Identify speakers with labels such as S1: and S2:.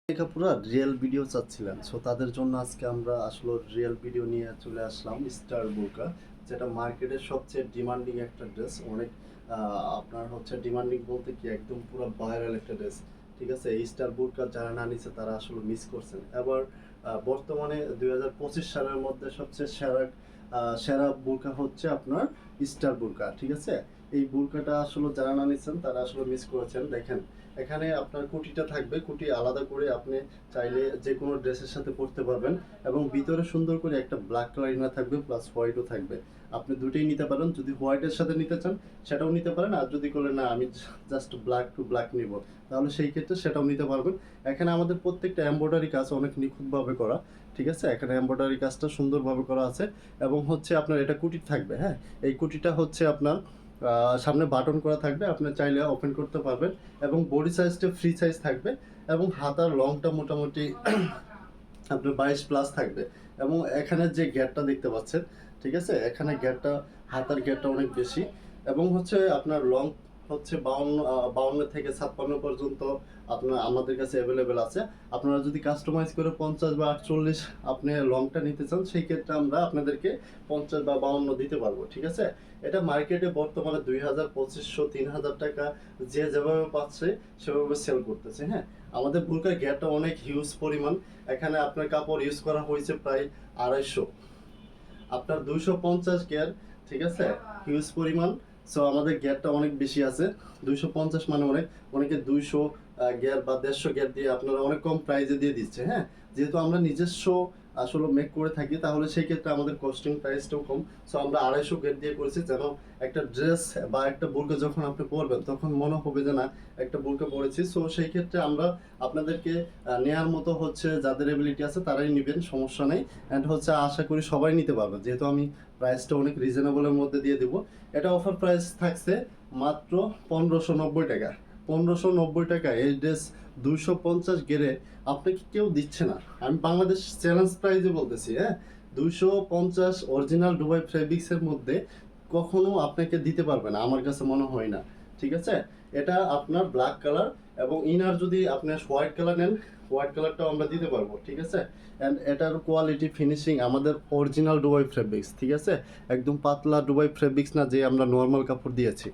S1: পুরো real video চাচ্ছিলেন, so তাদের জন্য আজকে আমরা আসলে রিয়েল ভিডিও নিয়ে চলে আসলাম। স্টার বোরকা, যেটা মার্কেটের সবচেয়ে ডিমান্ডিং একটা ড্রেস। অনেক আপনার হচ্ছে ডিমান্ডিং বলতে কি, একদম পুরো ভাইরাল একটা ড্রেস। ঠিক আছে, এই স্টার বোরকা যারা না নিছে তারা আসলে মিস করছেন। এবার বর্তমানে 2025 সালের মধ্যে সবচেয়ে সেরা সেরা বোরকা হচ্ছে আপনার স্টার বোরকা। ঠিক আছে, এই বোরকাটা আসলে যারা না নিচ্ছেন তারা আসলে মিস করেছেন। দেখেন, এখানে আপনার কুটিটা থাকবে, কুটি আলাদা করে আপনি চাইলে যে কোনো ড্রেসের সাথে পরতে পারবেন। এবং ভিতরে সুন্দর করে একটা ব্ল্যাক কালার ইনার থাকবে, প্লাস হোয়াইটও থাকবে। আপনি দুটোই নিতে পারেন, যদি হোয়াইটের সাথে নিতে চান সেটাও নিতে পারেন, আর যদি বলেন না আমি জাস্ট ব্ল্যাক টু ব্ল্যাক নিব, তাহলে সেই ক্ষেত্রে সেটাও নিতে পারবেন। এখানে আমাদের প্রত্যেকটা এমব্রয়ডারি কাজ অনেক নিখুঁতভাবে করা। ঠিক আছে, এখানে এমব্রয়ডারি কাজটা সুন্দরভাবে করা আছে। এবং হচ্ছে আপনার এটা কুটি থাকবে। হ্যাঁ, এই কুটিটা হচ্ছে আপনার সামনে বাটন করা থাকবে, আপনি চাইলে ওপেন করতে পারবেন। এবং বডি সাইজটা ফ্রি সাইজ থাকবে। এবং হাতার লংটা মোটামুটি আপনার 22+ থাকবে। এবং এখানে যে গ্যাপটা দেখতে পাচ্ছেন, ঠিক আছে, এখানে গ্যাপটা, হাতার গ্যাপটা অনেক বেশি। এবং হচ্ছে আপনার লং হচ্ছে 52 থেকে 56 পর্যন্ত আপনার আমাদের কাছে অ্যাভেলেবেল আছে। আপনারা যদি কাস্টমাইজ করে 50 বা 48 আপনি লংটা নিতে চান, সেই ক্ষেত্রে আমরা আপনাদেরকে 50 বা 52 দিতে পারবো। ঠিক আছে, এটা মার্কেটে বর্তমানে 2000, 2500, 3000 টাকা যে যেভাবে পাচ্ছে সেভাবে সেল করতেছে। হ্যাঁ, আমাদের বোরকার গ্যাপটা অনেক হিউজ পরিমাণ। এখানে আপনার কাপড় ইউজ করা হয়েছে প্রায় 250, আপনার 250 গিয়ার। ঠিক আছে, হিউজ পরিমাণ। সো আমাদের গিয়ারটা অনেক বেশি আছে। 250 মানে অনেক, অনেকে 200 গিয়ার বা 150 গিয়ার দিয়ে আপনারা অনেক কম প্রাইসে দিয়ে দিচ্ছে। হ্যাঁ, যেহেতু আমরা নিজস্ব আসলে মেক করে থাকি, তাহলে সেই ক্ষেত্রে আমাদের কস্টিং প্রাইসটাও কম। সো আমরা 250 গিয়ার দিয়ে করেছি, যেন একটা ড্রেস বা একটা বোরকা যখন আপনি পরবেন তখন মনে হবে যে না, একটা বোরকা পরেছি। সো সেই ক্ষেত্রে আমরা আপনাদেরকে নেয়ার মতো হচ্ছে যাদের এবিলিটি আছে তারাই নেবেন, সমস্যা নেই। অ্যান্ড হচ্ছে আশা করি সবাই নিতে পারবেন, যেহেতু আমি প্রাইসটা অনেক রিজনেবলের মধ্যে দিয়ে দেবো। এটা অফার প্রাইস থাকছে মাত্র 1590 টাকা। 1590 টাকা এই ড্রেস 250 গেরে আপনাকে কেউ দিচ্ছে না। আমি বাংলাদেশ চ্যালেঞ্জ প্রাইজে বলতেছি। হ্যাঁ, 250 অরিজিনাল দুবাই ফেব্রিক্সের মধ্যে কখনো আপনাকে দিতে পারবে না, আমার কাছে মনে হয় না। ঠিক আছে, এটা আপনার ব্ল্যাক কালার, এবং ইনার যদি আপনি হোয়াইট কালার নেন, হোয়াইট কালারটাও আমরা দিতে পারবো। ঠিক আছে, অ্যান্ড এটার কোয়ালিটি ফিনিশিং আমাদের অরিজিনাল দুবাই ফেব্রিক্স। ঠিক আছে, একদম পাতলা দুবাই ফেব্রিক্স না যে আমরা নর্মাল কাপড় দিয়েছি।